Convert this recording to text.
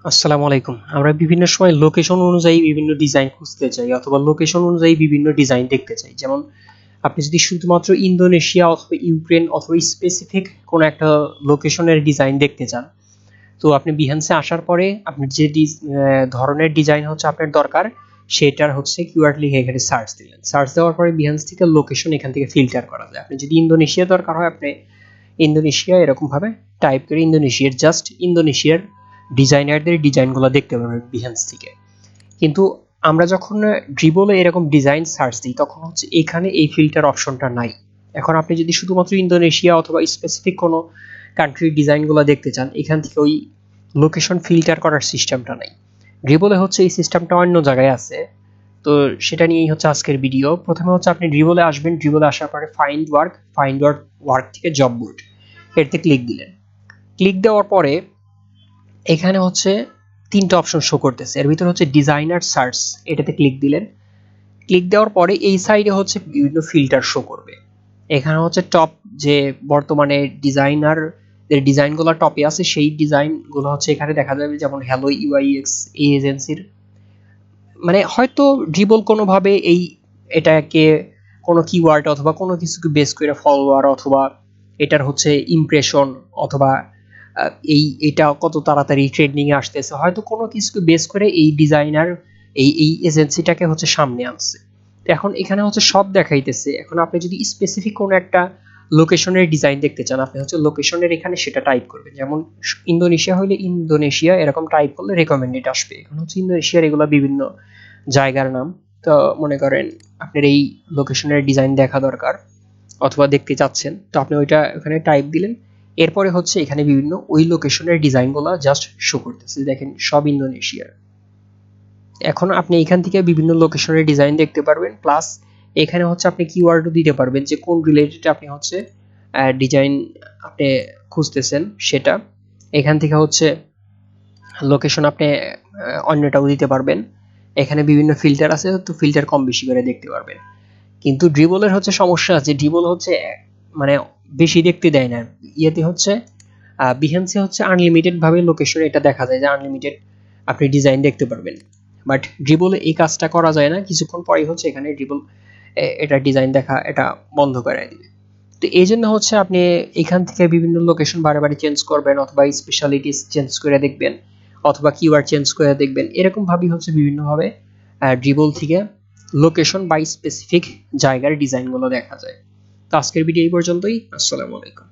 আসসালামু আলাইকুম। আমরা বিভিন্ন সময় লোকেশন অনুযায়ী বিভিন্ন ডিজাইন খুঁজতে চাই অথবা লোকেশন অনুযায়ী বিভিন্ন ডিজাইন দেখতে চাই। যেমন আপনি যদি শুধুমাত্র ইন্দোনেশিয়া অথবা ইউক্রেন অথবা স্পেসিফিক কোনো একটা লোকেশনের ডিজাইন দেখতে চান, তো আপনি বিহান্সে আসার পরে আপনার যে ধরনের ডিজাইন হচ্ছে আপনার দরকার সেটার হচ্ছে কিওয়ার্ড লিখে এখানে সার্চ দিলেন। সার্চ দেওয়ার পরে বিহান্স থেকে লোকেশন এখান থেকে ফিল্টার করা যায়। আপনি যদি ইন্দোনেশিয়া দরকার হয় আপনি ইন্দোনেশিয়া এরকম ভাবে টাইপ করে ইন্দোনেশিয়ার ডিজাইনারদের ডিজাইনগুলো দেখতে পারবেন বিহান্স থেকে। কিন্তু আমরা যখন ড্রিবলে এরকম ডিজাইন সার্চ দিই তখন হচ্ছে এখানে এই ফিল্টার অপশনটা নাই। এখন আপনি যদি শুধুমাত্র ইন্দোনেশিয়া অথবা স্পেসিফিক কোনো কান্ট্রির ডিজাইনগুলো দেখতে চান, এখান থেকে ওই লোকেশন ফিল্টার করার সিস্টেমটা নাই। ড্রিবলে হচ্ছে এই সিস্টেমটা অন্য জায়গায় আছে, তো সেটা নিয়েই হচ্ছে আজকের ভিডিও। প্রথমে হচ্ছে আপনি ড্রিবলে আসবেন, ড্রিবলে আসার পরে ফাইন্ড ওয়ার্ক থেকে জব বোর্ড এতে ক্লিক দিলেন। ক্লিক দেওয়ার পরে এখানে হচ্ছে তিনটা অপশন শো করতেছে, এর ভিতরে হচ্ছে ডিজাইনার সার্চ, এটাতে ক্লিক দিলেন। ক্লিক দেওয়ার পরে এই সাইডে হচ্ছে বিভিন্ন ফিল্টার শো করবে। এখানে হচ্ছে টপ যে বর্তমানে ডিজাইনার এর ডিজাইনগুলো টপে আছে সেই ডিজাইনগুলো হচ্ছে এখানে দেখা যাবে, যেমন হ্যালো ইউআইএক্স এই এজেন্সির, মানে হয়তো ড্রিবল কোনোভাবে এটাকে কোনো কিওয়ার্ড অথবা কোনো কিছুকে বেস করে ফলোয়ার অথবা এটার হচ্ছে ইমপ্রেশন অথবা এটা কত তাড়াতাড়ি ট্রেন্ডিং এ আসতেছে, হয়তো কোনো কিছুকে বেস করে এই ডিজাইনার এই এজেন্সিটাকে হচ্ছে সামনে আনছে। তো এখন এখানে হচ্ছে সব দেখাইতেছে। এখন আপনি যদি স্পেসিফিক কোনো একটা লোকেশনের ডিজাইন দেখতে চান, আপনি হচ্ছে লোকেশনের এখানে সেটা টাইপ করবেন। যেমন ইন্দোনেশিয়া হলে ইন্দোনেশিয়া এরকম টাইপ করলে রেকমেন্ডেড আসবে। এখন হচ্ছে ইন্দোনেশিয়ার এগুলো বিভিন্ন জায়গার নাম। তো মনে করেন আপনার এই লোকেশনের ডিজাইন দেখা দরকার অথবা দেখতে চাচ্ছেন, তো আপনি ওইটা এখানে টাইপ দিলেন। এরপরে হচ্ছে এখানে বিভিন্ন ওই লোকেশনের ডিজাইনগুলো জাস্ট শো করতেছে, দেখেন সব ইন্দোনেশিয়ার। এখন আপনি এখান থেকে বিভিন্ন লোকেশনের ডিজাইন দেখতে পারবেন, প্লাস এখানে হচ্ছে আপনি কিওয়ার্ডও দিতে পারবেন যে কোন রিলেটেড আপনি হচ্ছে ডিজাইন আপনি খুঁজতেছেন সেটা। এখান থেকে হচ্ছে লোকেশন আপনি অন্যটাও দিতে পারবেন। এখানে বিভিন্ন ফিল্টার আছে, তো ফিল্টার কম বেশি করে দেখতে পারবেন। কিন্তু ড্রিবলের হচ্ছে সমস্যা আছে, ড্রিবল হচ্ছে মানে বেশি দেখতে দেয় না। ইয়েতে হচ্ছে বিহান্সে হচ্ছে আনলিমিটেড ভাবে লোকেশন এটা দেখা যায় যে আনলিমিটেড আপনি ডিজাইন দেখতে পারবেন, বাট ড্রিবলে এই কাজটা করা যায় না। কিছুক্ষণ পরেই হচ্ছে এখানে ড্রিবল এটা ডিজাইন দেখা এটা বন্ধ করে দিবে। তো এই জন্য হচ্ছে আপনি এখান থেকে বিভিন্ন লোকেশন বারে চেঞ্জ করবেন অথবা স্পেশালিটিস চেঞ্জ করে দেখবেন অথবা কিওয়ার্ড চেঞ্জ করে দেখবেন। এরকম ভাবেই হচ্ছে বিভিন্নভাবে ড্রিবল থেকে লোকেশন বাই স্পেসিফিক জায়গার ডিজাইনগুলো দেখা যায়। তো আজকের ভিডিও এই পর্যন্তই। আসসালামু আলাইকুম।